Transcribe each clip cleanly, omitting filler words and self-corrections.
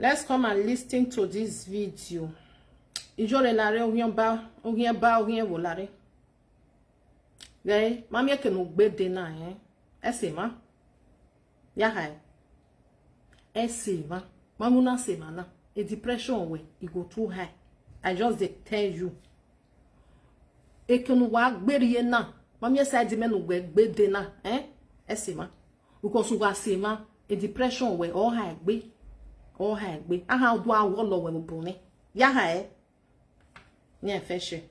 Let's come and listen to this video. Ijore lare ogien ba volare. Gay, mami ke no gbe de na Ese ma. Ya hai. Ese ma. Mamuna se mana. A depression way, it go too high. I just tell you. E ke no wa gberiye na. Mami side me no gbe de na, Ese ma. Because we se ma, a depression way all high gbe. All high gbe. Aha do awo lo we bone. Ya hai. Nye feshe.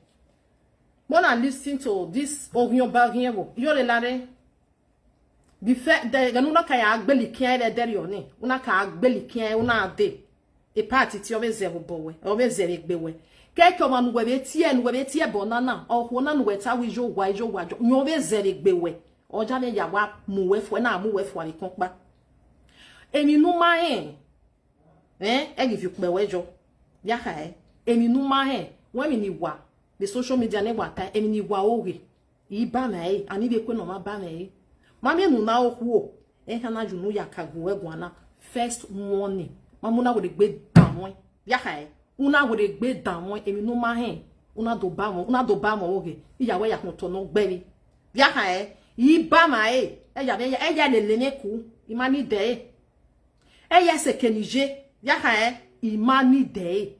Wanna listen to this ogyon bagien wo. Yo le lare. Bi fe de ganuna ka ya agbeli kian le deri oni. Una ka agbeli kian una ade. E party ti ove zero bowe. Ove zero egbewe. Keke ma nu we tie bonana. O ho na nu we ta wi jo wa jo. Nyo ove zero egbewe. Oja le ya wa mu we fo na mu we fo ari kon pa. Emi nu ma e give you pe wejo. Ya ka emi nu ma when mi ni wa the social media ne wa ta emi ni wa oge I ba na ani be kwe no ma ba na ma me nu na okwu kana ju nu ya ka gu egwana first morning ma mu na wo de gbe damon ya ka una wo de gbe damon emi nu ma una do ba mo oge iya we ya kun to no gberi ya ka I ba ma ya le ne ku imani de ya se kenije ya ka imani de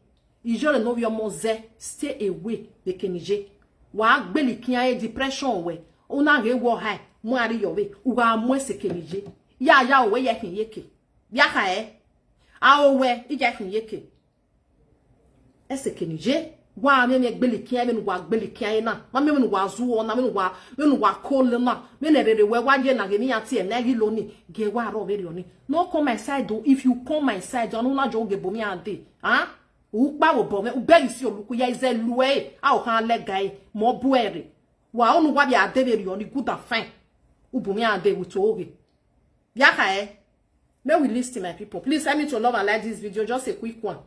Ijole no your moze stay away the kenije wa gbeli kian depression we una re wo high mo ari yo we uga mo se kenije ya we ye kin yeke ya ka a we ija kin yeke ese kenije wa me gbeli kian me wa gbeli kian na ma me wa zuo na me wa kole na me ne rere we wa je na ge ni ati e na gi lo ni ge wa ro very oni no come my side though if you come my side onu na jo ge bo mi ade Ukpa wo bo me ubeli si oluku ya ize lue a o kan le guy mo buere wa onu wa bi ade be ri oni good and fine ubumi ade with oge ya ka may we listen my people please help me to love and like this video just a quick one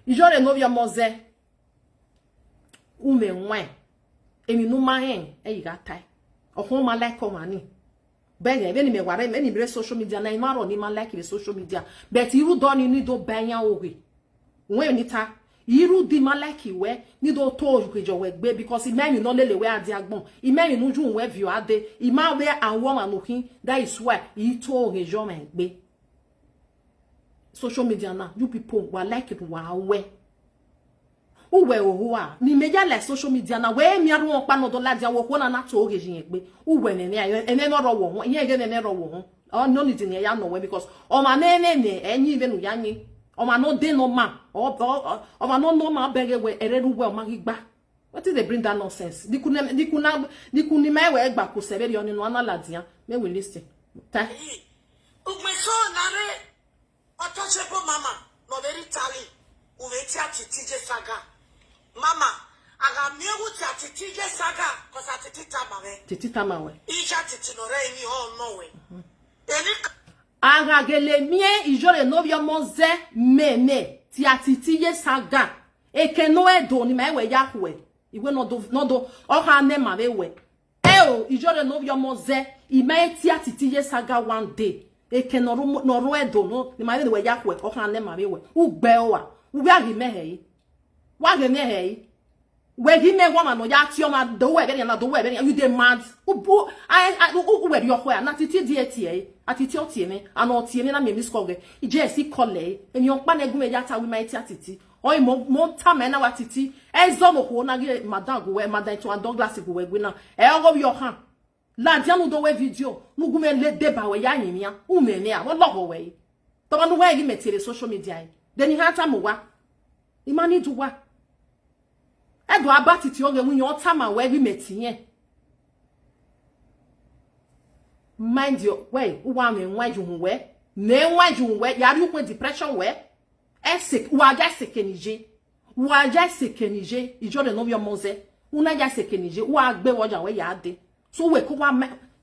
Ijore no via moze ume nwa emi nu ma yi ga tai ohun ma like o mani bege be ni me ware me ni bre social media na imaro ni ma like the social media but iru do ni do banya oge when nita iru di malaki we ni do to kejo we gbe because imeni no lele we ade agbon imeni nu ju we view ade ima we awon anokin that is why e to rejo men gbe social media na you people wa like it wa we uwe ohuwa ni meja like social media na we mi aru won pa no do ladi awo ko na to rejo yen gbe uwe ne ene no ro wo yen ge ne ro wo oh no need ni ya no we because o ma ne enyi be nu yanyi o ma no dey normal o ma no normal bege we ereru we o ma gba what is they bring that nonsense dikuni me we gba ko sebe ri oni no analadian me we listen ta ugbe so nare otochebo mama no very tally uveti atitije saga mama aga miewu ti atitije saga cause atitita mawe ija titinore mi ho no we eni Agagele mie Ijore no via moze mene ti atiti ye saga eke no edo ni ma we yakwe iwe no do o ha ne ma we Ijore no via moze ime ti atiti ye saga one day eke no ro edo no ni ma we yakwe o ha ne ma we ugbe wa ubi agi mehe wa ge mehe we gi me wa ma no ya ti o ma do we be na do we be you dey mad ubu we ri okwa na titi die tie atiti otie me ana otie me na me miss call ije si kole eni opa na egu me ya ta we my atiti o mo ta me na watiti ezo mo ko na ge madam go we madam to Douglas go we gbe na go yo han la dia no do we video no gu me le deba we ya yin ya u me ne a wo lo we to ba no we gi metere social media then ha ta mo wa imani du wa edo abatiti o ge mu yan ta ma we gi metinye mind your way uwa me nwaju we me nwaju we yari ukwe depression we esik wa ja sekenije Ijore no via moze una ja sekenije wa gbe woja we ya de so we ko wa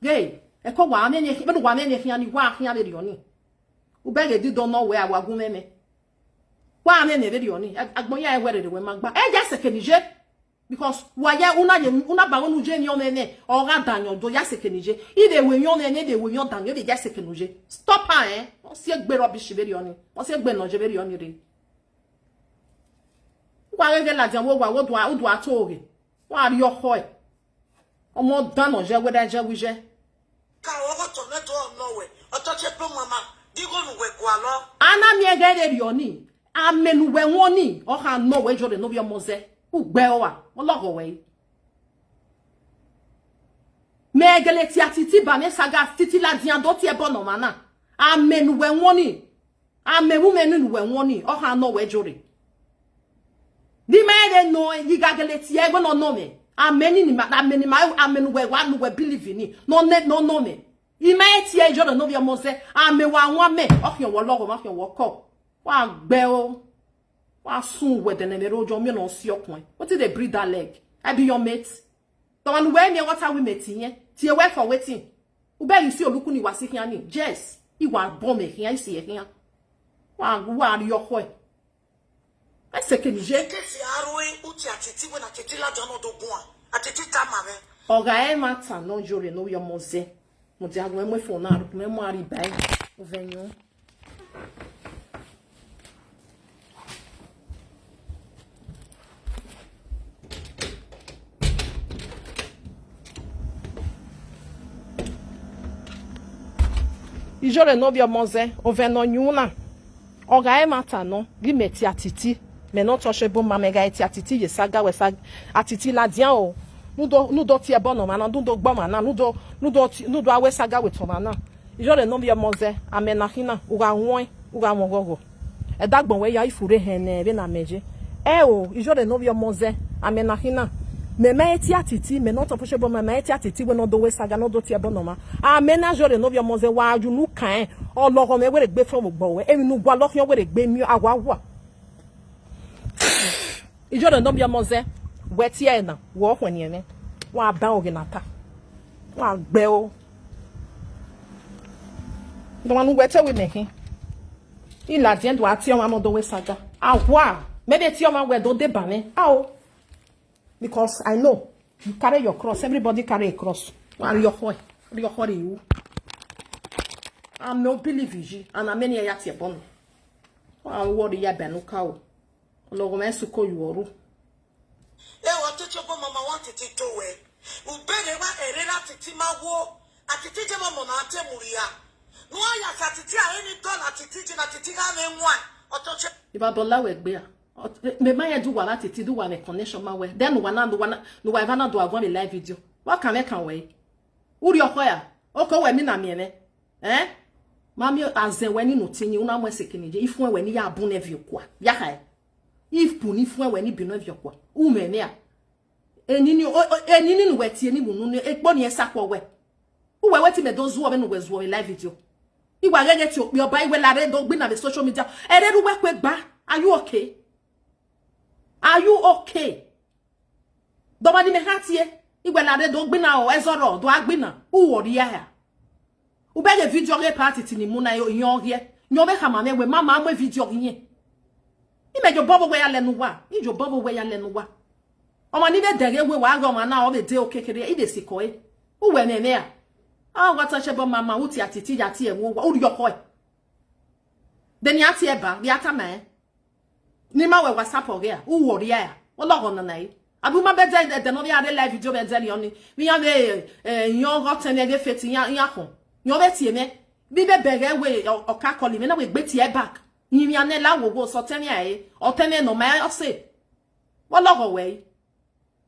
gay e ko wa me be wa me ne ni wa khian be rioni u be ge di do no we awagun meme wa me ne be rioni agbon ya e were we magba e ja sekenije because waya una ba onu je nyon nene ora danyo do ya sekenije ide we nyon nene de we nyon danyo de ya sekenuje stop her on si egbe rubbish be oni on si egbe no je be oni re wa rege la jan wo do atoge wa ri oko e omo dan no je we da je wi je ka wo to le to no we otoche pro mama digo nu we kwa lo ana mi ege de ri oni amenu we woni o ha no we jore no bi omoze ugbe o wa ologo we megele ti atiti ba me saga titi la dian do ti e bono mana amenu we woni amemu menu we woni o ha no we jore di me no yigagele ti e no no me ameni ni amenu we wa no we believe ni no me ime ti e jore no bi omoze amewa won me o fi wo logo ma fi wo ko wa gbe o wa sun we de na ojo mi no si okun what did they breed that leg I be your mate the one where me water we mate yen ti e we for waiting u be you see oluku ni wasi hian ni yes I wa bomb e hian si e hian wa ri oko e I say ke ni je ke si aroi uti atiti we na titi la jono do gun atiti ta ma me oga e mata no jore no yo moze mo di agun e mo fo na ru me mo ari bai o venyo ijore no bi omoze oveno nyuna oga e mata no gi meti atiti me no to se bo ma mega eti atiti ye saga we saga atiti la dian o nudo ti e bono mana nudo gbo mana nudo awe saga we to mana ijore no bi omoze amena hina uga won gogo e dagbon we ya ifure hene be na meje o ijore no bi omoze amena hina me eti atiti me no to se bo me eti atiti we no do we saga no do ti e bono ma amena jore no bi omoze wa aju nu kan ologo me we gbe from gbo we emi nu gwa lokion we gbe mi awawa ijore no bi omoze we ti e na wo hwani ene wa ba oginata wa gbe o do manu we te we mehin ila dien do ati o ma mo do we saga awa me de ti o ma we do de bane ao because I know you carry your cross. Everybody carry a cross. And your you. I'm no believe you. And I'm many at your bone. I worry ya benuka. Logo mesuko you oru. E what to chop mama wanted to do we. Ubere wa erera titima wo. Atitije mama na ate muria. No ya satiti a any dollar atitije na titiga me nwa. Otoche. Iba dollar we gbe me ma do wala titi do wala connection ma we then wana do wana do agwa me live video what can we uri okoya oko we mi na me mami azen we ni no tinyi una mo sekenije ifu we ni ya bu na view kwa ya kai if pu ni fu we ni bi no view kwa u me ne a enini no wetie ni bunu ne ekpo ni esakwo we u we weti me do zuo be no we zuo live video iwa gege ti opi oba iwe lare do gbi na the social media ereru we kwe gba are you okay? Are you okay? Domani me hatie igwelade do gbina o ezoro do agbina u wori ya u be ge video re party tini mu na yon rie nyo be kama me we mama amwe video yin imejo bobo we ya lenu wa ijo bobo we ya lenu wa omo ni de dere we wa go ma na o be de okekere ide siko e u we ne ya wata shebo mama uti atiti ya ti e wo u ri oko e then ya ti e ba bi ata me ni ma we WhatsApp oge u wori ya ologo na nai abu ma be de no ya live video be de oni mi ya be yon rotten ege feti ya ho yon be ti me bi be bere we oka koli me na we gbe ti e back yin ya ne la wo so teni ai o teni no ma o se ologo we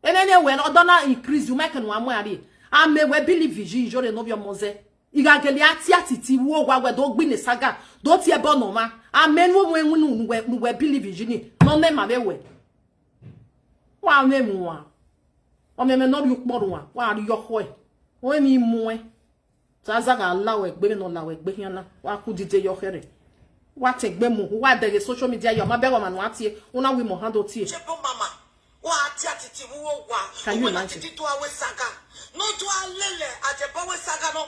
enene we no dona increase you make no amu ari ame we believe ji jore no bi omoze igagele ati atiti wo gwa we do gbi ni saga do ti e bo no ma amenu mo enwu nu we believe jini no ne ma be we wa me mu wa o me no bi ukporu wa ri yoko e o mi mu e zaza ga lawe gbe no lawe gbe hiana wa ku dide yokere wa te gbe mu wa de social media yo ma be wo ma no atie una we mo handle tie chebo mama wa ati atiti wo wa can you imagine to awe saga no to alele ajebo we saga no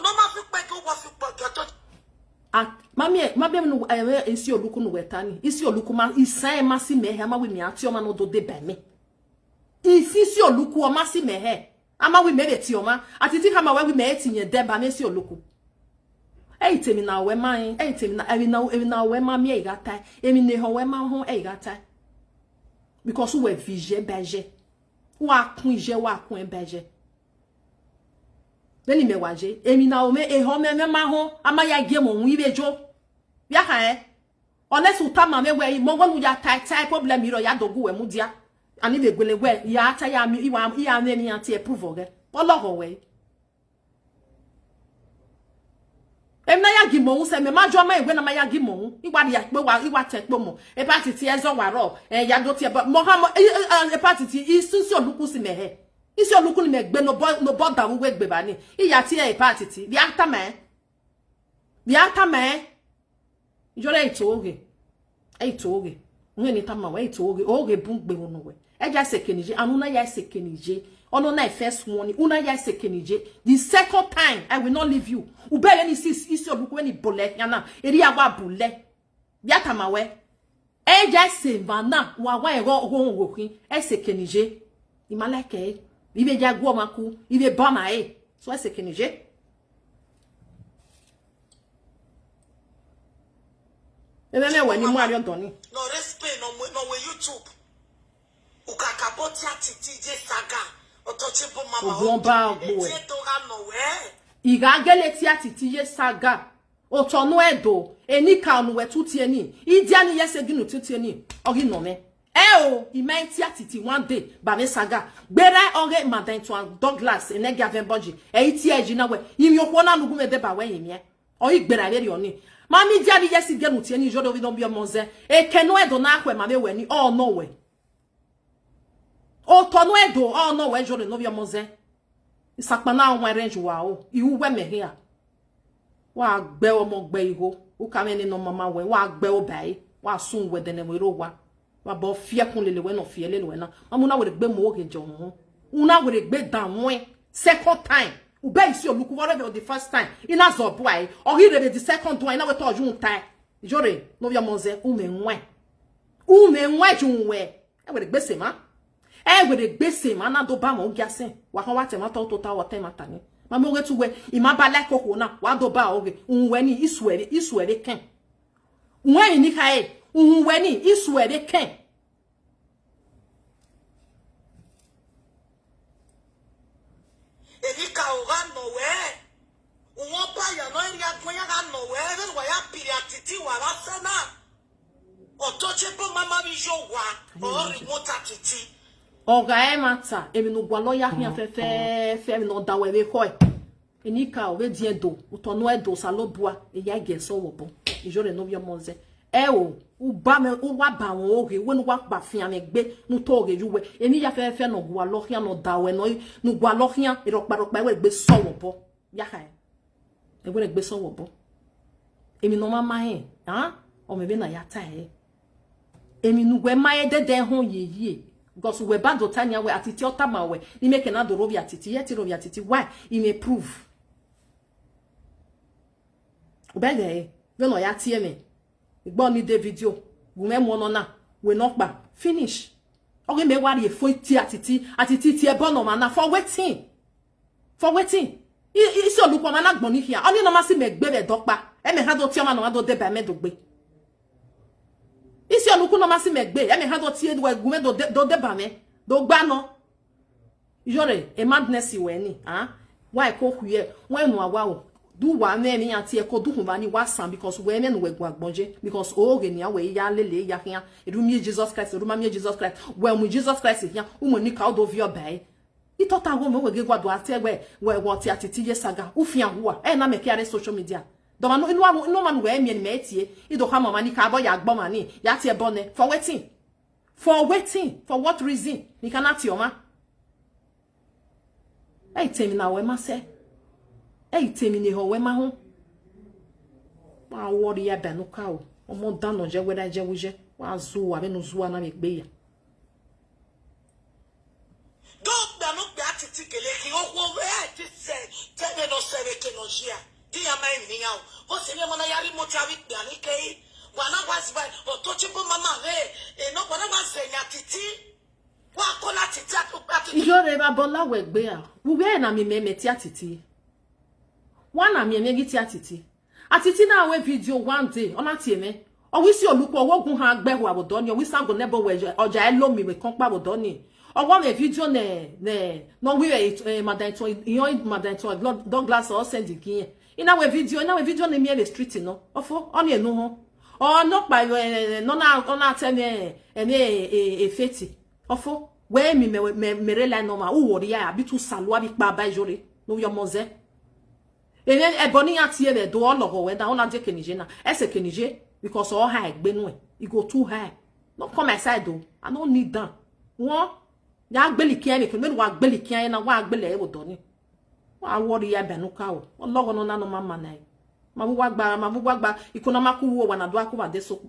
ma fi pe ko wa fi po to mami no isi oluku no wetani isi oluku ma isan ma si me he ma we mi ati o ma no do de ba me Ifi si oluku oma si mehe. Ama we mebe ti oma. Atiti kama we me etinye deba me si oluku. Temi na we man. Temi na we ma mi e gata. Emi ne ho we ma ho e gata. Because we vije beje. Wa kun je wa kun beje. Beni me waje. Emi na o me e ho me ma ho ama ya ge mo hu ibejo. Ya ha Honest utama me we mo gonu ya tai problem iro ya dogu we mudia. Ani be gwele we ya ata ya mi iwa ya me mi anti approve oge. Ologo we. Emna ya gimo se me majo ma egwe na ma ya gimo. Iwa ya pe wa iwa te pe mo. E party ezo waro. Ya do te mo ha mo e party isusi oluku si me he. Isi oluku ni me gbe no boda we gbe ba ni. Iya ti e party bi ata me. Bi ata me. Jore itoge. Itoge. Ngeni tama we itoge. Oge bungbe wono we. Eja sekenije anuna ya sekenije. Ono na first one una ya sekenije. The second time I will not leave you. Ubele ni isi obuku we ni bole yana. Eri agwa bole. Bia tama we. Eja sevana wa ego ogokwin. Sekenije. Imaleke. Ibe ja gwo maku. Ibe bana So sekenije. Ebe we ni mu ari odoni. No respect no we YouTube. Ukakaboti atitije saga. Otochipo mama. Ogbonba ogbo e. Edoga no we. Iga geleti atitije saga. Otonu edo. Enika onu we tutie ni. Idia ni yese ginu tutie ni. Ogi no me. Imenti atiti one day. Ba me saga. Gbere oge madan to Douglas. Enegi avemboji. Iti eji na we. Yimi okwo nugu me de ba we yimi. Oyi gbere leri oni. Mami diani yesi genu tieni jodo vi no bi omoze. E kenu edo na akwe mame we ni oh no we. O tonu edo oh no we jodo no bi omoze. Isakpa na won range wa o. Iwu we me here. Wa gbe omo gbe iho. U ka me ni no mama we wa gbe obai. Wa sun we de ne we ro wa. Wa bo fie kun lele we no fie lele we na. Mamu na we gbe mo oge jo ho. Una we gbe dan we second time. Ube isi oluku whatever the first time ina zo boy or he the second one na we to jun tai jore no via monze ume nwa junwe e we de gbese ma na do ba mo giasen wa kan wa te ma to ta wa te mata ni ma mo ge tu we ima ba like ko na wa do ba oge unwe ni isuere ken unwe ni kai unwe ni isuere ken Erika oga no we. Uwo pa ya no iri agbonya ga no we. Ebe wa ya piri atiti wa rasana. Otochepo mama bi jo wa. O remote atiti. Oga mata emi no gwa lo ya hia fe no da we be ko. Enika o we di edo. Utonu edo salobua e ya geso wo bo. Ijore no bi omoze. U ba me u wa ba won oge we no wa pa fian me gbe nu to oge juwe eni ya fe no gwa lo hian no da we no nu gwa lo hian iropa we gbe so wo bo ya ha e we gbe so wo bo emi no mama he o me be na ya ta he emi nu gwe ma e dede ho yeye because we ba do tanya we atiti otama we ni make na do robi atiti yeti robi atiti why he may prove ubege we no ya tie me igbo ni de video gume mo no na we no pa finish oge me wari e fo ti atiti ti e bono ma na for waiting isi oluko ma na gbon ni hia oni no ma si me gbe be dopa e me ha do ti o ma no do de ba me do gbe isi oluko no ma si me gbe e me ha do ti e gume do de ba me do gba no jore e madness we ni why ko huye when no awa o do wa me mi anti e ko do hu ba ni wa san because we me no we gu agbonje because oge ni awe ya lele ya hia edumi Jesus Christ eduma mi Jesus Christ we mu Jesus Christ hia umo ni ka do vio bai itota go me we ge gwado ate we what atiti ye saga ufia ho a na me kiare social media do ma no man we mi ni me tie ido ha mama ni ka bo ya gbo mani ya tie bone for waiting for what reason ni kana ti o ma temi na we ma se temi ni ho we ma ho wa wori ya benu ka o mo dano je we da je wuje wa zu wa be no zu na me gbe ya do da no gba atiti kele ki o wo we ti se tebe no se we ke no jia di ya mai ni ya o se ni mo na yari mo ti abi pe ani ke wa na wa si ba o to chipo mama re e no kwa na wa se nya titi Wa kola titi ati. Ijo re ba bola we gbe a. We na mi me ti atiti. One na mi me ti atiti. Atiti na we video one day. Ona ti me. O wi si olupo owogun ha gbe ho abodo ni. O wi sango nebo we oja elomi we kan pa abodo ni. O wa me video no we madanto iyon madanto Douglas o send kin. Ina we video na mi e street no. Ofo oni enu ho. O no pa no na ona teme eni feti. Ofo we mi mere la no ma u wori ya bi tu salwa bi pa ba jore no yo moze. E boni ati e do ologo we da ona je kenije na. Ese kenije because all high egbe nu e. You go too high. No come aside though. I don't need that. Won ya gbeli kian ni kun wa gbeli kian na wa gbele e wodo ni. Wa wori ya benu ka o. Ologo no na no mama na. Ma bu gba ikona maku wo wa na do akuba de so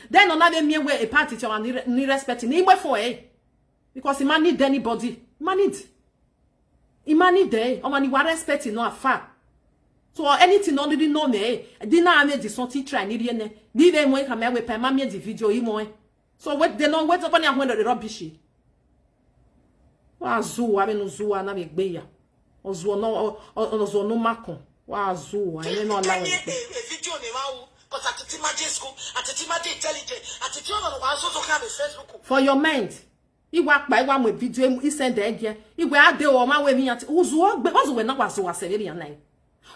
then on na be me we a party to ni respect ni we for because man need anybody man need there o man ni wa respect no afa so anything no really know me di na me di something try ni rie ne di be mo ka me we pa ma me di video yi mo so what they know what upon ya when the rubbish wa zu abi no zu na me gbe ya ozu no makon wa zu I no allow it video ni ma cuz atiti ma school atiti ma intelligent atiti no wa so ka be Facebook for your mind iwa pa iwa mo video e send again iwe ade o ma we mi ati uzu ogbe ozu we na wa zo wa severi na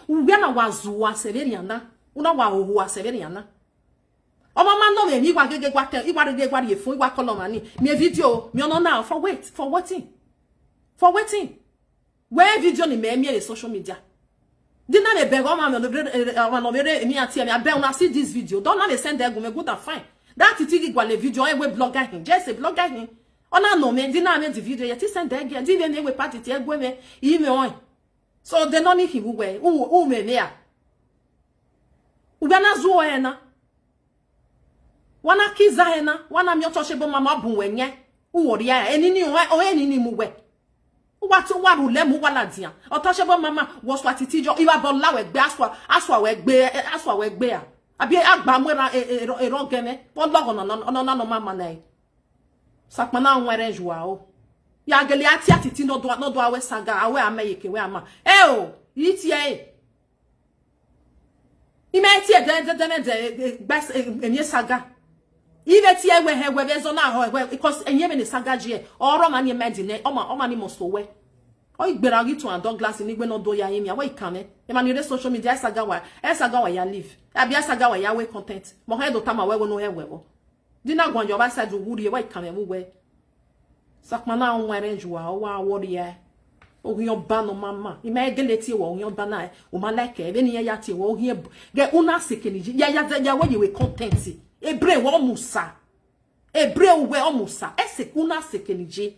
uwe na wa zo wa severi na una wa ohu wa severi na o ma no me mi wa gege gwa te iwa gege gwa ye fun iwa color mani mi video mi ono now for waiting where video ni me e social media didn't me beg no me ati me abeg una see this video don't na me send there go me good and fine that titi gwa le video e we blogger him just a blogger him ona no me didn't me the video yet send there again didn't me we party e gwe me yi me on so they no need him we u me me a u gana zuo e na wana kiza e na wana mi otoshebo mama bu wenye u wori ya enini o enini mu we what waru lemu wala dia otoshebo mama wo so atitijo iwa bola we gbe aswa we gbe a abi agba mwera ero geme won logo no mama na sakpana nwere jua o ya gele atiti no do awe saga awe ameyeke we ama o itie imeti de best enye saga ibe tie we bezo na ho because enye be ni saga je oro ma ni medine o ma ni mosto we o igbera gi to and Douglas ni gbe no do ya yin mi awe ikane e ma ni re social media saga wa ya live abi saga wa ya we content mo he do tama we no he we bo dina gwanjo ba sa du wuri e wa ikane mu we sakmana onwere juwa o wa wori ya ohion ba no mama ime gele ti wo ohion ba na o ma like e be ni ya ti wo ohion ge una sekeniji ya we content ebre wo musa ese una sekeniji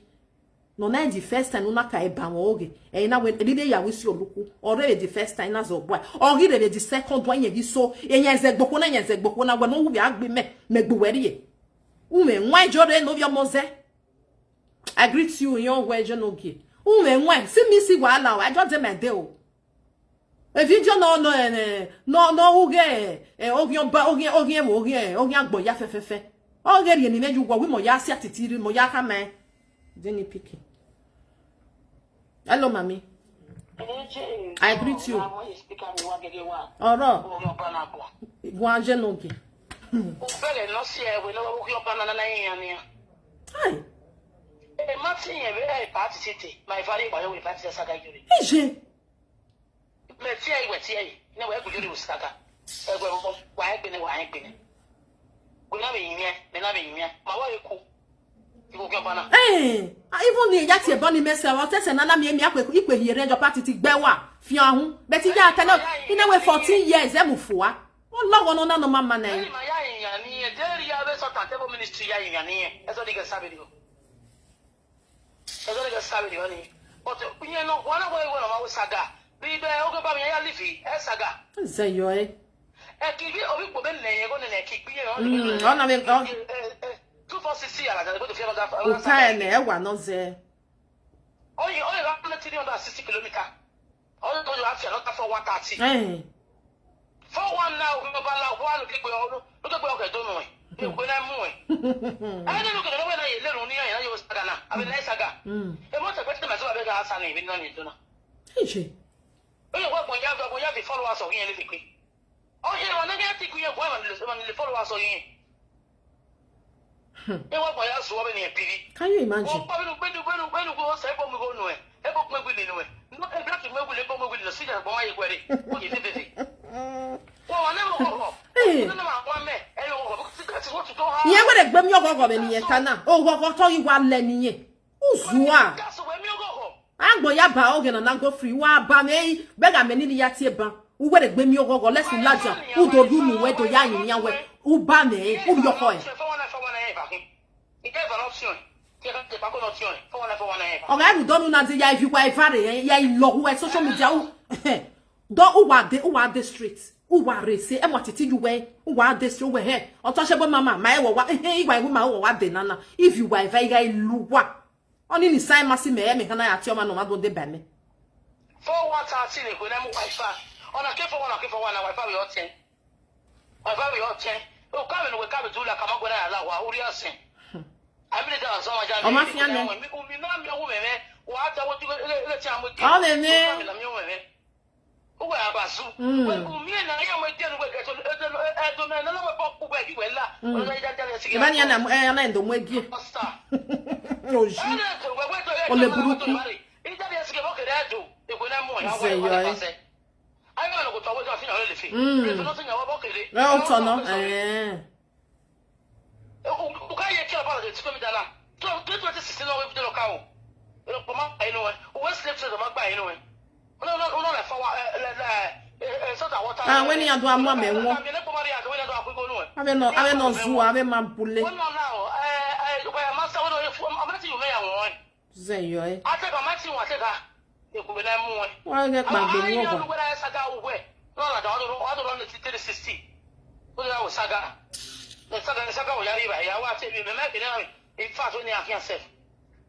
no na the first time una ka e ba won oge e na we dide ya we si oluku already the first time na zo boy or he the second one ye so eyan zegboko na we no wu bi agbe me gbuweri e ume nwa jore no bi omoze I greet you in your way jonogi ume nwa si mi si wala I just dem dey o e video no uge ogion agbo ya fefefe oge ri ni meju gwo wi mo ya si atitiri mo ya ka me deni piki hello mami I greet you oro gwa jenogi o bele no si e we no wo yo banana na yin ya ai e Martin ye we party city my father boy we party saga juri ije me ti e we ti e na we gujuri usaka e gwe wa e gbene gwe na be yin ma wa eku ibo gbe bana even ni ya ti e boni mese wa tese na mi akwe ipe hiere jo party ti gbe wa fi ahun be ti ya tele ina we 14 years e mu fuwa won logo no na no mama na ma ya yin ni e deri ya be so table ministry ya yin ni e so diga sabe digo ni but you know one way when I was saga be be o go ba mi ya live e saga zeyo e ki bi obi po be ne go ne ki bi ona me 246 ala ga go to fiaba ga o kai ne e wa no ze oyi ga na 360 km o to yo afia not for 130 for one now go ba la wa lo ke o ke do no e ko na mu e ai no ke no we na ye le ru ni ya yo saga na Abi na saga. E mo te kwete me so be ga asa na ibi na ni do na. Eje. O ye wa go ya be followers of yin le fi kwi. O ye wa na ga ti kwi e bo ma le followers of yin. E wa go ya so be ni epiri. Can you imagine? O pa be no go say bo mo go no e. E bo ko egbe ni no e. No e black me go le bo mo go le si ja bo ma ye gwere. O ye tete. Wo wa na mo go. Eh. Na ma wa me. E yo go ka ti what to do ha. Ye we de gbem yo gogo be ni kana. O gogo to yi wa le ni ye. Uzua. Ka so we mi go go. Agbo ya ba oge na go free wa ba me be ga me ni ya tie ban. U we de gbem yo gogo lesu laja. U do du nu we do ya yin ya we. U ba me, u yo ko e. Oga you don't know na ya if you wa ifare ya lo we social media u. Do u wa the street. U wa rese e mo titi you we. U wa the street we he. Otoshebo mama ma e wo wa igwa iwu ma wo wa de nana. If you wa ifare ya luwa. Oni ni sign masi me kana ya tioma no ma do de ba me. 4113 e ko na mu wifi. Ona ke for one na wifi we 10. Wifi we 10. O ka me no we ka be dula kama go na ya la wa uri asin. Amile da so ma ja. O ma fia me. Mi na mi wo meme. Wa ta wo ti le ti amu ti. O le me. O wa abasu. We ku mi na ya mo ti no we ke so e do na na we pop ku be ki we la. O na ja ja se. Ibani ya na ndo mo gie. Oji. O le buruku. Ita de se ke bo ke da do. E ko na mo ya Say wa yo. pase. Ayo na ko to we so fi na le fi. E no se nya wa bo ke de. Ra o to no. O ka ye ki aba de ti ko mi dala. To 2016 no we bi de lo ka o. E ko ma ai no we. O we slip to ma gba ai no we. No la fa wa so ta water. Ah, when you do amu amenwo. Ave no zu, ave mambule. No now. We master we no amati you me ya won. Say yo e. Ate ka mati wa te ka. E ko be na mu we. Wa ge pa gbe ni wo ogo. We na saga wo we. No la da o do 360. O da wo saga. The saga wo ya ri ba ya wa te bi me me na in fact we ni afian self.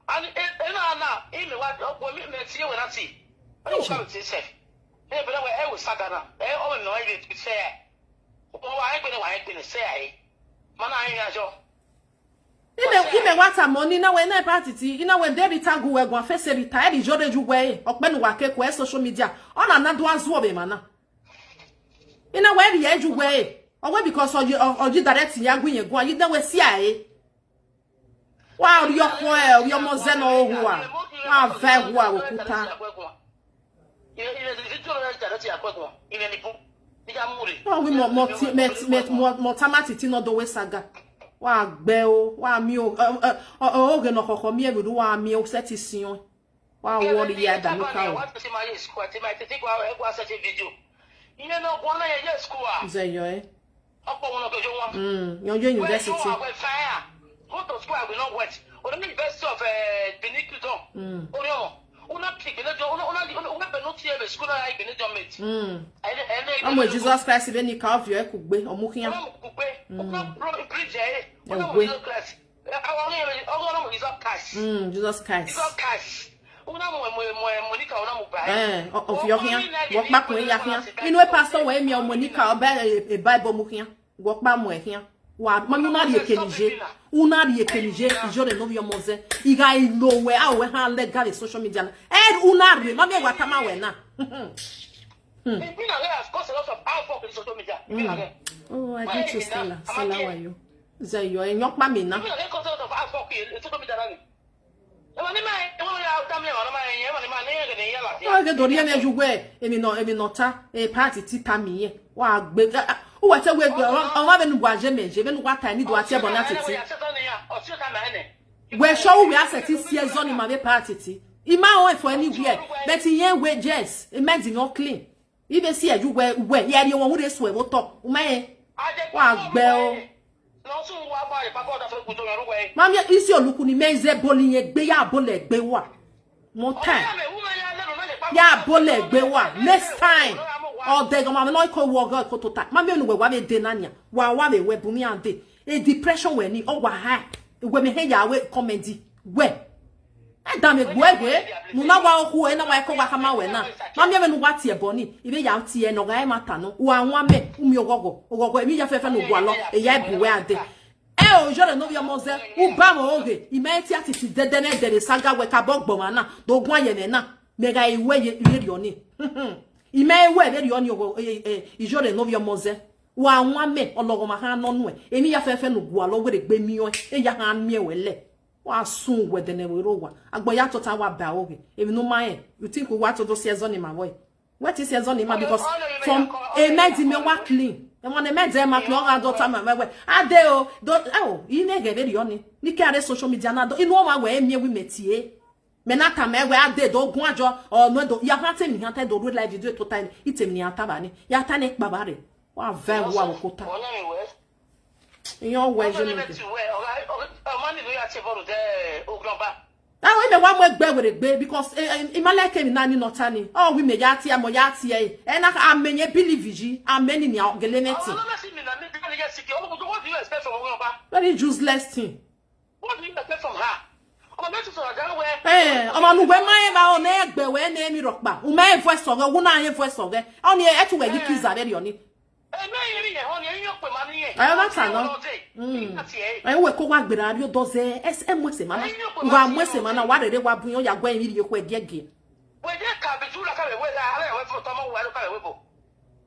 And na e me wa o me tie we na ti. I come to say. Hey, but I was Sagana. Oh, no, I didn't say. Oh, I couldn't say. Man, I know. Ime wata money na we na party ina we dey retagu we gwa face retire di jode ju we okpenu wa ke kwa social media ona na do azu obe mana ina we ri eju we owe because oji direct ya gwa yen gwa yi na we si aye wa ori okwo e ori omo ze no ohu a wa ve hu a okuta oh we mo tamati ti no do we saga wa gbe o wa mi o oge no kokko mi ebudu wa mi o seti sin wa worry ya da mi ka o ze yo e yo university go to school I will not wait or the University of Benin Kingdom una pick na jo una be not here school na Benin mate amo Jesus Christ be ni ka of yo e kugbe omukian Jesus Christ of your here walk back when ya here inu e pastor we mi o Monica o be Bible mukian walk back mo here wa mami na ri ekenije una ri ekenije ijo de no bi omoze iga ilo we a we ha legal social media una ri mami wa tama we na oh I get you Stella wa yo ze yo en yokpa mi na oh ge dori en ejugwe emi no ta e party ti pa mi ye wa gbe o wa te we on wa be nu gwa je meje be nu gwa ta ni do ati e bona tete we show we asset si e zone ma be party ti ima o for anywhere but yen we just e meant no clean ibe si ejugwe we ya ri won wo de so e wo to o ma ye wa gbe o no so wa ba e pa ko da fe ku to yan we mami isi oluku ni meze boli yen gbe ya bole gbe wa mo time ya bole gbe wa next time all day go mama no ko wo go ko to ta mami enu we wa be de nania wa be we bumi ande e depression we ni o wa high we me he ya we comedy we e da me gwe mu na wa oku e na wa ko wa kama we na mami enu wa tie boni ibe ya tie no ga e mata no wa nwa me umi ogogo emi ya fefe no gwa lo e ya bu we ade o jore no via moze u ba mo oge imeti atiti dedene dere saga we ka bogbo mana do gwa ye na mega iwe ye rioni ime iwe le rioni o ijore no via moze wa nwa me ologo ma ha no nu eni ya fefe no gu alo we gbe mi o e ya ha mi wele wa sun we dene we rowa agbo ya tota wa ba oge emi no man you think we want to do season in my boy what is season in my because from a med me wa clean e won e med ma clean o daughter ma we ade o ine ge be rioni ni kare social media na do inu o ma we emi we metie me na ka me we ade do gun ajo o no do ya ha te mi ha te do live video to time item ni ataba ni ya ta ni pa bare wa ve wa okota yon we je ni we me wa mo egbe we gbe because imaleke mi na ni notani we me ya ti amo ya ti e na amenye believe ji ameni ni ogeleneti very useless thing. What do you expect from her? Ọmọ nu we man ba o na egbe we na emi rokpa o ma voice oge wo na yen voice oge oni e tu we di kiza be rioni we ko wa gbera bi o doze mwese mana wa mwese mana wa rere wa bun ya gwa emi ri ko egege we de ka bi tu la ka we ala we fo to mo wa lo ka we bo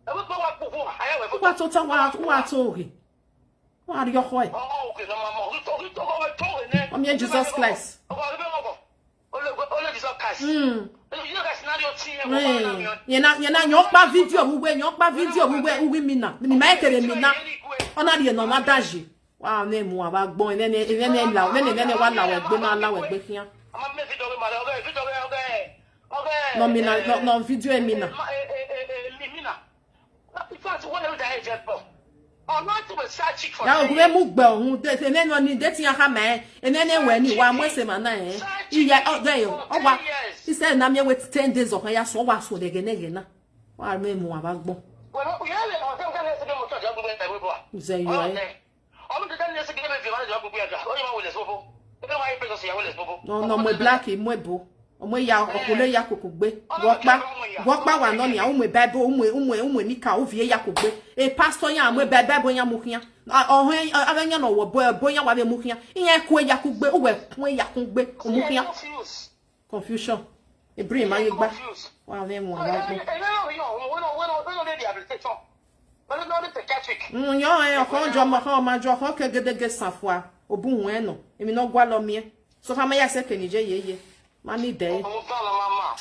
e we wa po fo aya we fo wa to ta wa to ri wa ri yo ho e okay no mama o to ne Jesus Christ ole Jesus Christ you know that scenario ti ye na nyo pa video we mi na mi ma ekere mi na ona ri no na daji wa na mu aba gbon ne la wa la we gbe na la we gbe kian ama me video we ma video okay no mi na no video e mi na mi na in fact what else that is for I'm not to search for ya ogwe mu gbe ohun de ne no ni de ti ha ma ene we ni wa mwese ma na iya oge yo owa he said na me wait 10 days of ya so wa so de gene na wa me mu aba gbon well we have it on some kind of mo to jagun be we bo ze yo ai I'm the dan se gbe be ma jagun be aja o yi ma wo le so fo e ma yi pe so ya wo le so fo no mo black mo ebo omo ya okole ya kokogbe wo pa wa no ni awon mo bible umu ni ka o vie ya kokgbe e pastor ya mo bible ya mo kian ohun aranya no wo bo ya wa be mo kian iyan ko ya kokgbe o we kun ya kokgbe o mo kian confusion e bri ma ye gba wa le mo wa gbo yo e ko jo mo ko ma jo ko kegedege sanfua obun wen no emi no gwa lo mi so fa ma ya se kenije yeye mani day o fala mama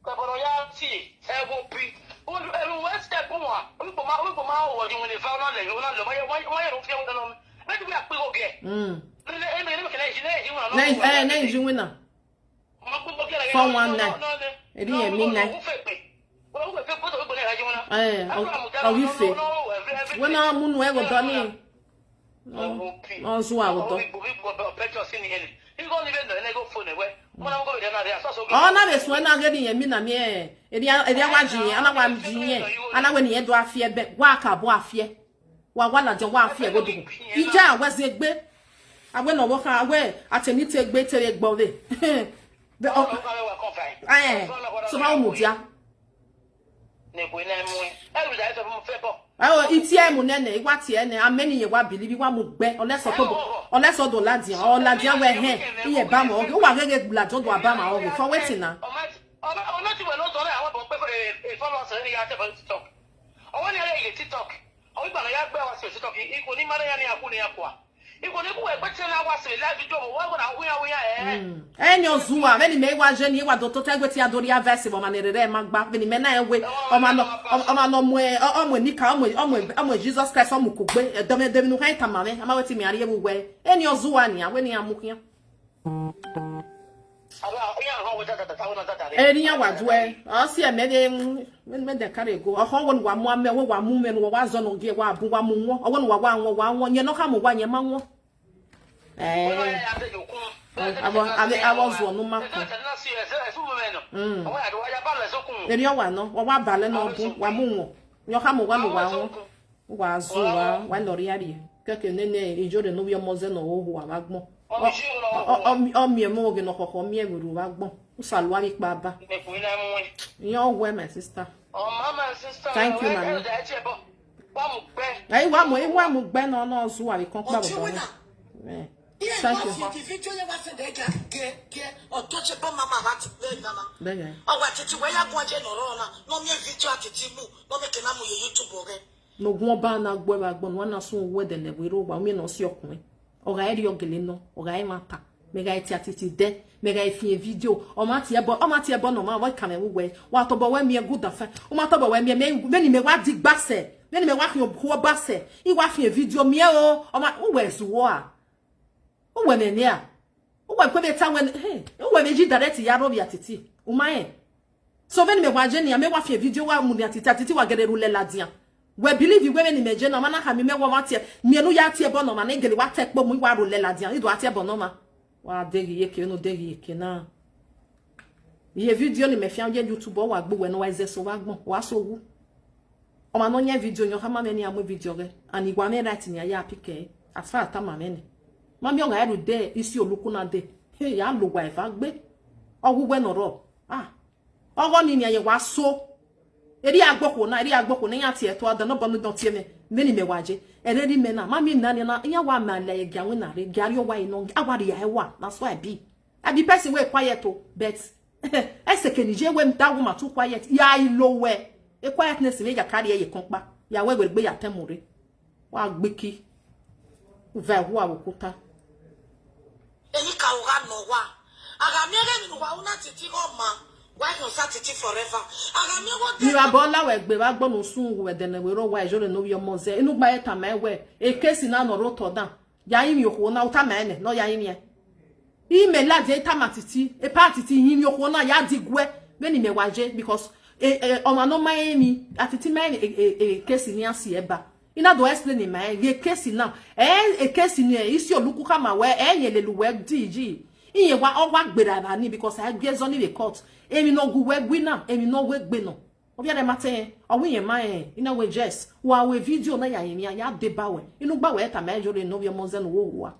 ko boro ya ti e go pi o e we step wa o ko ma o di woni fa na le na lo ma ye ro fi o da no na ti bi ape oge e me ke na ji na na ji wina for one night e di e mi na o wi fe wona mu nu e go do ni no zo a go do na be so na gedi yen mi na me edi wa jin ana wa jin yen ana we ni do afie be wa ka bo afie wa la je wa afie go dugu ija wa ze gbe awe no wo kan awe ateni te gbe tere gbo le be so ba mu dia ne bo na mu e lu da so mo fe bo iti emu nene igwa ti ene ameni ye wa believe wa mu gbe oleso do ladian o ladian we he iye ba mo o wa gege gbula to do aba ma o for wetin na o not we no so le awon bo pe e followers ni ya te for TikTok o woni ale ile TikTok o gba na ya gbe wa se TikTok iko ni mara ya ni akuni akwa iko ni ku e pe ti na wa se live video mo wa na wuya enyo zuwa veni me wa je ni wa do to tegwe ti adori verse bo manere ma gba veni me na ewe o ma no mo ni ka o mo Jesus Christ o mo ko gbe dem nu kan tamame ama weti mi ari ewu we enyo zuwa ni awe ni amukian eniyan wa duwe o si e me de kare go o ho won wa mu ame wo wa mu me no wa zo no ge wa bu wa mu wo o won wa won ye no ka mu wa ye ma wo I was one no ma ko eniyan wa no wa bale no bu wa mu wo yo ka mu wa wa zo wa no ri ari keke nene ijore no bi omo ze no wo wa magbon o mi mo oge no koko mi ewuru wa gbon usalwa mi pa ba yan we my sister mama sister thank you mama wa mu gbe no no zo wa kan pa bo Thank you. Individual you was there get untouchable mama rat mama. Bege. Owa titi we ya gwaje no rona no me video atiti mu no me kena mu YouTube ore. No gwo ba na gbo ba gbo no na so we de ne we ro wa mi no si okun. Oga eri ogele no, oga e mata. Mega eti atiti de, mega efie video. O ma tie bo no ma wa kame we. Wa to bo we mi good afa. O ma to bo we mi ni me wa di gbase. Me ni me wa kan ho base. I wa fie video mi o. O ma we zuwo a. O we ne a. O we ko be ta we hey. O we meji direct ya ro bi atiti. O ma e. So me ni me wa je ni me wa fie video wa mu ni atiti wa gere ru le ladian. We believe you women in me na mana ha me wa watie. Me no ya tie bo no ma na gele wa tekpo mu wa ru le ladian. I do atie bo no ma. Wa degi yeke no degi yeke na. Ye video ni me fi anje YouTube wa gbo we no wa izeso wa gbon wa so wu. O ma no nya video nyo ha ma me ni amu video re. And igwa me right ni ya pike. As far as ta ma me ni. Ma mi o ga eru de isi oluku na de. Hey ya lo wa ifa gbe. Ogu we no ro. Ah. Ogo ni ni ye wa so. Eri agboko na ya tie to ada no bonu don tie me. Me ni me waje. Ereri me na mami na ni na ya wa ma le gyawe na re gyari o wa ino awari ya ewa na so I be person we quiet o but esekenije we mda wo ma too quiet ya ilo we e quietness me ya carry ye konpa ya we gbe ya temure wa gbeki va wo awokuta Eni ka o ga no wa aga mi ere mi wa una titi o ma why no satiti forever aga mi wo ni abola we gbe wa gbonu sun we de na we ro wa ejore no yo moze inu gba eta ma we e kesi na no ro to dan ya yin yoko na uta ma ene no ya yin ye ime la de eta matiti e patiti yin yoko na ya digwe me ni me waje because o ma no ma eni atiti ma eni kesi ni asi eba ina do explain ma ye kesi na e kesi ni isi oluku kama we yelelu we diji iye wa ogwa gbera ba ni because I get on the court emi no gu we gwina emi no we gbe no obi ade mate owo yen ma ina we just wa we video na ya yin ya de ba we inu gba we ta ma ejore no bi omo zen wo wa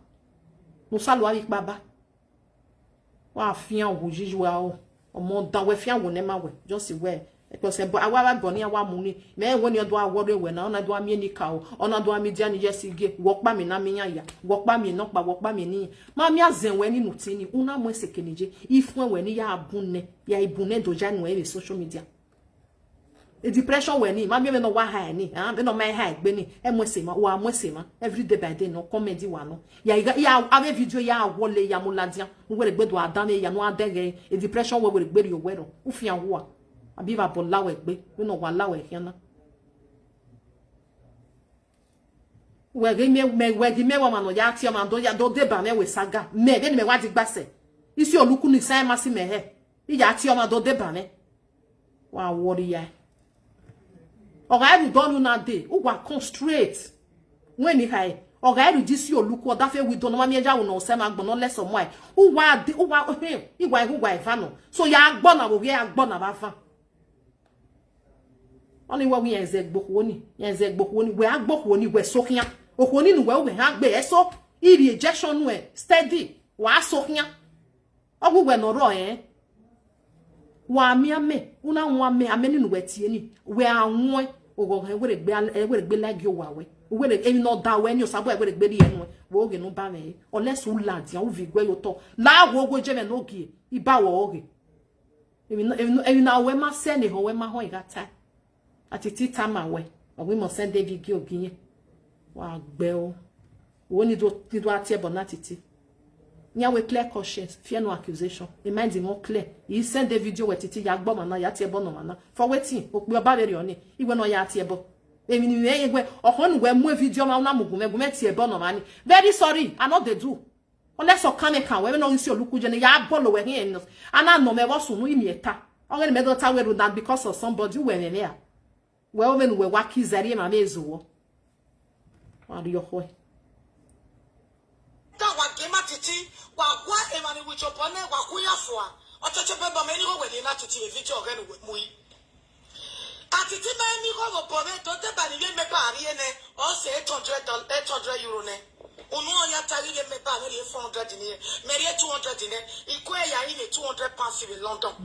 no salo ari baba wa fian wo jiji wa o omo da we fian wo ne ma we just we because awa bo ni awa mu ni me woni odo awore we na ona do ami ni ka o ona do ami dia ni yesige wo pa mi na mi yan ya wo pa mi no pa wo pa mi ni ma mi azen we ni nuti ni una mo sekenije ifun we ni ya abune ya ibune do ja nu e social media e depression we ni ma mi no wa ha ni be no mai ha gbe ni e mo se ma wa mo se ma every day by day no comedy wa no ya ave video ya wole ya mo ladian we le gbe do adan ya no adege e depression we gbe ri o we ro u fi an wo abi va bo lawe gbe we no wa lawe hiana we gi me wa ma no ya ti o ma do ya do de ba me we saga me be ni me wa di gbase isi oluku ni sai ma si me he ya ti o ma do de ba me wa wori ya oga eru donu na de u wa concentrate when ni hai oga eru disi oluku o da fe we do no ma mi eja wo no se ma gbon no lesson mo ai u wa igwa ifa no so ya gbon na wo ya gbon na ba fa oni wa wi enze gboko ni we agboko ni we sokian okoni nu we ha gbe eso iri ejection nu e steady wa sokian ogugwe no ro wa mi ame una nwa me ameni nu we tie ni we anwo ogo he we gbe like yo wa we emi no da we ni osabo we gbe ri enu we oge nu ba me unless u land ya u vi gwe yo to la wo ogo je me no gie iba wo oge emi na we ma se ni ho we ma ho igata atiti tama we we mo send David gi oginye wa gbe o wo ni do atie bo na titi nya we clear conscience fear no accusation the mind is more clear he send the video we titi ya gbo mana ya tie bo no mana for wetin o pe oba bere oni igwe no ya tie bo emi ni we igwe ohonu we mu video ma una mugume tie bo no mani very sorry I not dey do unless o kan we no nsi oluku je ne ya bolo we hin no ana no me wo sunu imi eta o ge me do ta we that because of somebody we ne ya we when we waki zari ma mezo wa ri yoho ta wa ge ma titi wa gwa e ma ni wicho pone wa kuya fo a ocheche pe ba me ni go we ni na titi e video ge ni mu yi atiti ma ni go go pore to te ba ni me ba ri ene o se 800 euro ne unu o ya tari ge me ba ni 400 ni me ri 200 ni iko e ya ni 200 pounds in London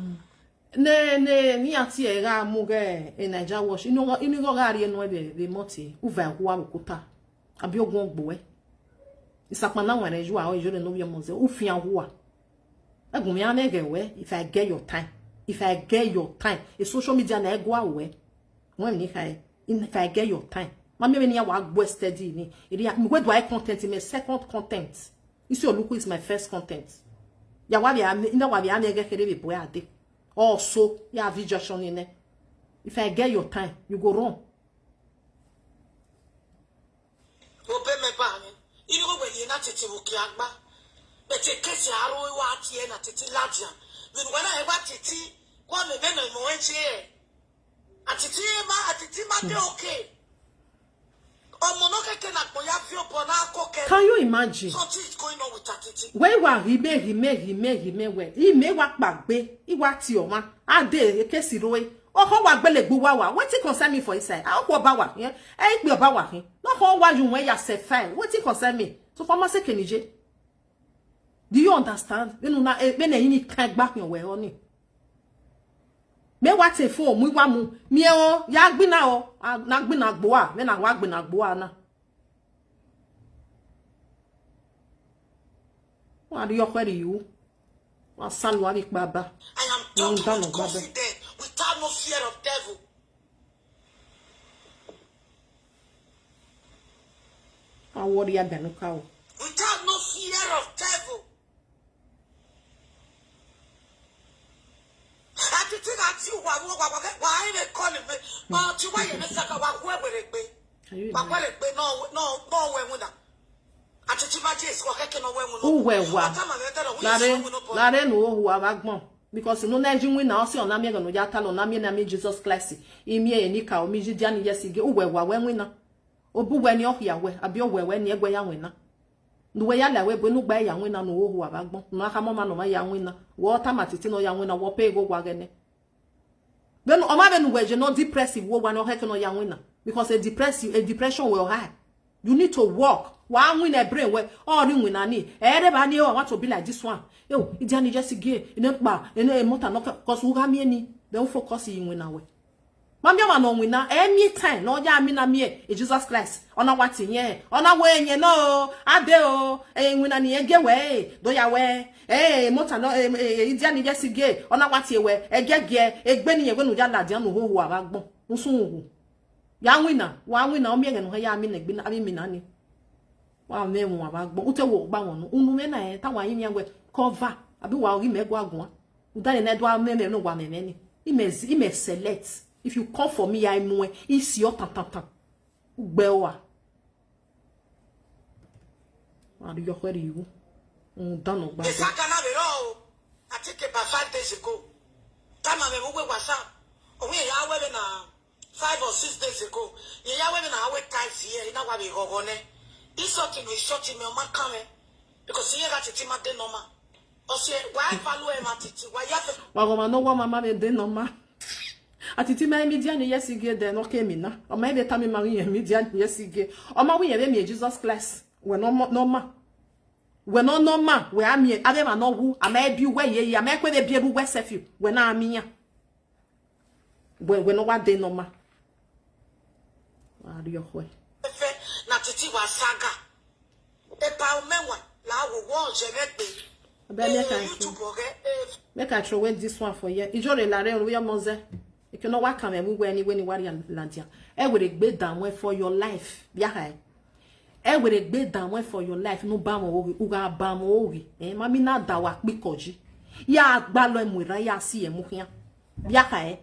ne ni ati era muge e Naija wash inu go ga ri enu ebe be moti u va kwa okuta abi ogun ogbo Isakmana were you are you know your mose. Ufia wua. Agumia negewe if I get your time. If I get your time. A social media na go away. When if I get your time. Mami when you work boy steady ni. Where do I content in my second content? You see look is my first content. Ya wa bia na wa bia na get kere be boy ade. Also, ya video in. If I get your time, you go wrong. Obe me ba ni. Inu go we na tete wo kiagba. Be te kesi aro wa tie na tete ladia. When I ever tete, kwa me be no mo enche. Atete ma de okay. Can you imagine? Something is going on with Atiti. Where wa he me where he me wa gbagbe he wa ti o ma ade ekesi roe o ho wa gbelegbu wa wetin concern me for inside I ho ba wa eh e pe oba wa hin no ho wa yun when ya se fine wetin concern me so for ma se kenije. Do you understand? You know na be na yin ni kan gba yan we oni me wa te fun mu wa mu mi o ya gbina o na gbina gbo a me na wa gbina gbo a na wa ri yo kwere you wa salu ari baba I am talking with confidence without no fear of devil. I worry about no cow Without no fear of devil. Why they calling me? Oh, to why you saka wa kwere gbe. Wa kwere gbe no we wuna. Atiti ma je so keke no we wuna. Oh we wa. Lare no hu abagbon because no na ji win na o si ona mi no ya ta lo na mi Jesus Christ. Imi e ni ka o mi ji dia ni yesige o we wa we wina. Obu we ni o ya we abi o we ni egwe ya wina. Nwe ya lawe bo nu gba ya wina no hu abagbon. No aka mo ma no ma ya wina. Wo ta matiti no ya wina wo pe go gwa gene. Then o ma be nu we je no depressive wo wa no heke no ya wina because a depression will high. You need to work. One win a brain where all in win ani. Everybody want to be like this one. Yo, it's just gay. In a bar, in a motor knock cause who have me. Don't focus in win away. Mamma man on winner any time. No, ya mean a me, Jesus Christ. On a what in ye. On a way, you know. Adeo, a win any get way. Do ya way. Eh, motor no, it's just gay. On a what ye way. A get gay. A benny when we are not young who are backbone. Musu. Young winner, one winner, me and ya mean a bin minani. Wa me mu abagbo ute wo gba won unu me na ta wan yin we cover abi wa ori me gwa gun u da ne do me no wa me ni ime select if you come for me I know is your tan ugbe wa ari yo kwere you dan no gba the sakana be ro I take it by 5 days ago time me we WhatsApp o we ya we na 5 or 6 days ago ye ya we na we types here na wa be go ne. He's shot me on my camera because he got it in my denoma. Or say, why follow him at it? Why you have Well, no one mamma denoma. At it, my media, yes, you get then, okay, Mina. Or maybe time in Maria, media, yes, you get. Or my way, me Jesus class. We're no ma. We're no ma. Where I'm here, I don't know who. I may be where ye, I may be able to west of you. When I'm here. When no one day no ma. What are your way? Na titi wa saga e pa mewa la wo wo je make I throw away this one for you. Ijore la re we moze e ke no wa kan me we anywhere ni wari landia e we gbe down for your life ya hai e we gbe down for your life no ba mo o ga ba mo ori mami na da wa pikoji ya gba lo emura ya si e mu hian ya hai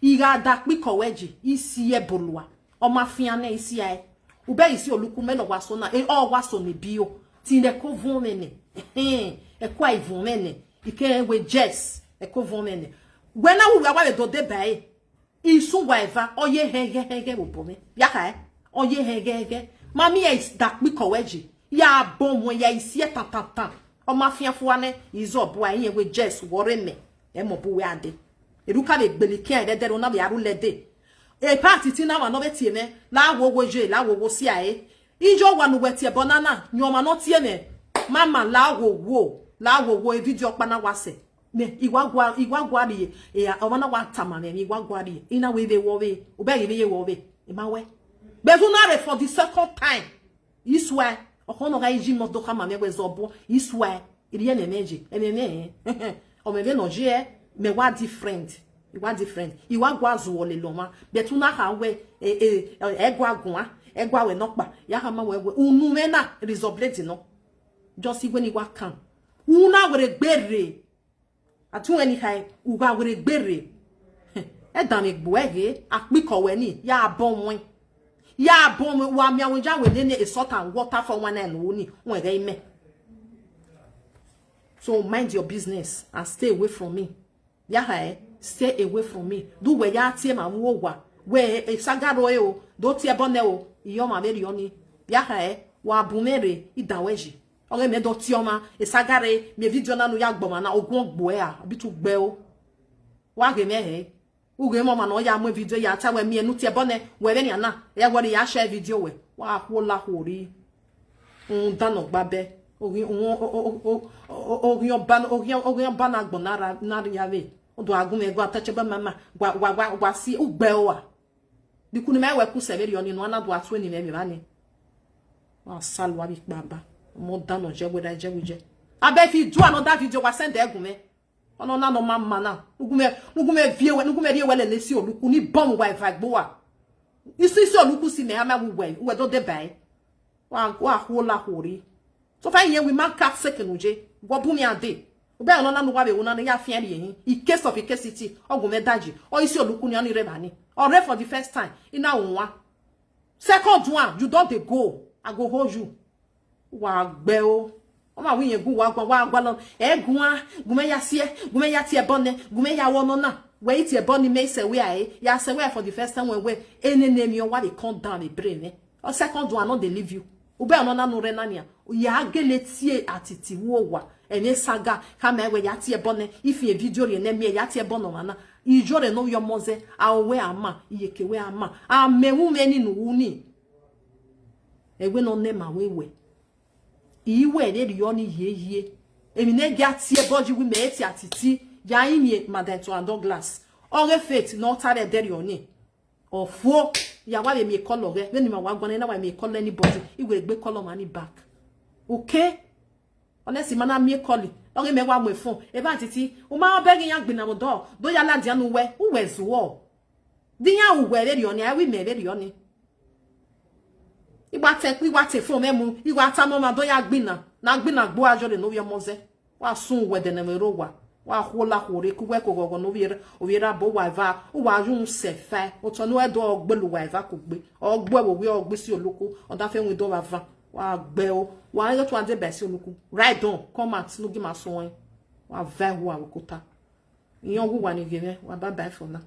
I ga da pikoweji isi e bolua o ma fian na isi ai ube isi oluku me no waso na o waso ni bio ti ne ko vun mene e kwa ivun mene ike we jess e ko vun mene when I wa we do de bai isu wa eva oye hege obo me ya ka oye hege mami e da pi koweji ya bon won ya isi tatata o ma fiafo ane izo bo ayen we jess wore me e mo bo we ade eruka be gbelike e de ro na be aru lede e party ti na wa no be tie me la wo je la wo si ae ijo wa no wetie bonana nyoma no tie me mama la wo e video pa na wase me igwagwa ri e o na wa tamane mi igwagwa ri ina we be wo we o be ye wo we e ma we be na re for the second time is why okono ga iji mo do kama me we zobo iswa iri ene meji ene o me ve no je me wa different iwa different iwa gwazu ole loma betuna ha we egwa gwa egwa we nokpa ya ha ma we unu me na resolve no just when iwa kan una were gbere atun eni kai uga were gbere e dan me gbo ege apikowe ni ya bon wa mi awon jawe ne a salt and water for one and oni won ga ime. So mind your business and stay away from me. Ya stay away from me. Do we ya tie ma wo wa we e sagaro e o do tie bone o iyo ma meri oni. Ya wa bumere idaweji. Ore me do tie o ma e sagare me video na no ya gboma na ogun gbo e a bi tu gbe o. Wa ge me uge mama no ya mo video ya ta we mi enu tie bone we be ni ana ya gwori ya share video we wa hola hori dano gbabe ogi ban agbon na ya we odo agun me gwa tache ba mama gwa si ugbe o wa dikunu me we ku se be oni no na do atu ni me ba ni wa salwa bi baba mo dano je we da je we je abe fi do another video wa send egun me ono na no mama na nugume vie rie wele nesi oluku ni bomb wifi gbowa isi oluku si me ama we do de bai wa hola hori so fa yen we man cap second uje go bu mi ade obe ono na no wa be wona na ya fian yin in case of city ogume daji o isi oluku ni oni re bani or for the first time ina wonwa second one you don't dey go I go hold you wa gbe o oma wi yen gun wa lo egun a gume ya sie gume ya tie bone gume ya wono na we tie bone me se we ai ya se we for the first time when we any name you what they come down the brain or second one not they leave you ube ono na no re na nia ya gele tie atiti wo wa ene saga kama we ya tie bone if e video re na me ya tie bone na ijore no yo moze awe ama iyeke we ama amewu meni no wuni ewe no ne ma we iwe de rioni yeye emi ne ga tie boji wi me eti atiti ya imi Madam Douglas ore faith no tare de rioni ofo ya wa me color re when ma wa gbon na wa me color anybody iwe gbe color mani back okay honestly mana me color ore me wa mo fun e ba titi o ma begi yan gbina mo do ya la dia nu we uwezuo diyan uwe re rioni awi me re rioni igba te fun memu igba ta mo ma do ya gbina na gbina gbo ajo de no ye moze wa sun we de na mero wa hola hore ku we ko gogo no we ra bo wa va o wa yun se fa o to no e do ogbelu wa va ko gbe ogbo wo we ogbe si oluku o da fe wi do wa va wa gbe o wa yo to ade be si oluku right on come at no gi ma so wa va wo akuta iyan wo wa ni gere wa bye bye for now.